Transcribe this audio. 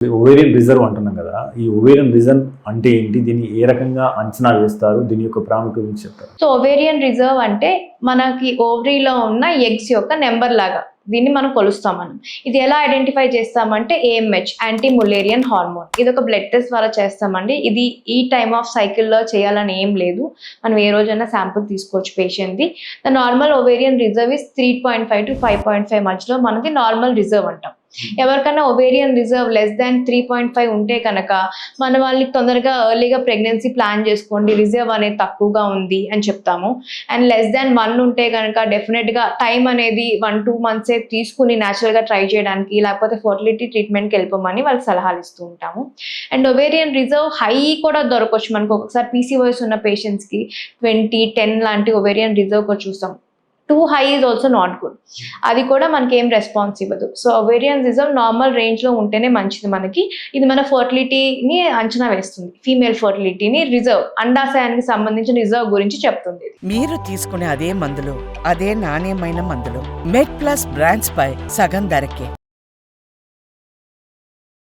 Ovarian reserve అంటున్నాం కదా, ఈ ఓవేరియన్ రిజర్వ్ అంటే ఏంటి, దీన్ని ఏ రకంగా అంచనా వేస్తారు, దీని యొక్క ప్రాముఖ్యత గురించి చెప్తారు. సో ఓవేరియన్ రిజర్వ్ అంటే మనకి ఓవరీలో ఉన్న ఎగ్స్ యొక్క నెంబర్ లాగా దీన్ని మనం కొలుస్తాం. మనం ఇది ఎలా ఐడెంటిఫై చేస్తామంటే AMH, యాంటీ ములేరియన్ హార్మోన్, ఇది ఒక బ్లడ్ టెస్ట్ ద్వారా చేస్తామండి. ఇది ఈ టైమ్ ఆఫ్ సైకిల్లో చేయాలని ఏం లేదు, మనం ఏ రోజైనా శాంపుల్ తీసుకోవచ్చు పేషెంట్ది. The normal ovarian reserve is 3.5 to 5.5 మధ్యలో మనది నార్మల్ రిజర్వ్ అంటాం. ఎవరికైనా ఓవేరియన్ రిజర్వ్ లెస్ దాన్ 3.5 ఉంటే కనుక మన వాళ్ళని తొందరగా ఎర్లీగా ప్రెగ్నెన్సీ ప్లాన్ చేసుకోండి, రిజర్వ్ అనేది తక్కువగా ఉంది అని చెప్తాము. అండ్ లెస్ దాన్ 1 ఉంటే కనుక డెఫినెట్గా టైం అనేది 1-2 మంత్సే తీసుకుని న్యాచురల్గా ట్రై చేయడానికి, లేకపోతే ఫర్టిలిటీ ట్రీట్మెంట్కి వెళ్ళిపోమని వాళ్ళకి సలహాలు ఇస్తూ ఉంటాము. అండ్ ఓవేరియన్ రిజర్వ్ హై కూడా దొరకవచ్చు మనకు. ఒకసారి PCOS ఉన్న పేషెంట్స్కి 20-10 లాంటి ఓవేరియన్ రిజర్వ్ కూడా చూస్తాం. Two high is also not good, అది కూడా మనకి ఏం రెస్పాన్స్ ఇవ్వదు. సో ఓవేరియన్ రిజర్వ్ నార్మల్ రేంజ్లో ఉంటేనే మంచిది మనకి. ఇది మన ఫర్టిలిటీని అంచనా వేస్తుంది, ఫీమేల్ ఫర్టిలిటీని, రిజర్వ్ అండాశయానికి సంబంధించిన రిజర్వ్ గురించి చెప్తుంది. మీరు తీసుకునే అదే మందులు, అదే నాణ్యమైన మందులు మెడ్ ప్లస్ బ్రాండ్స్ పై సగం ధరకే.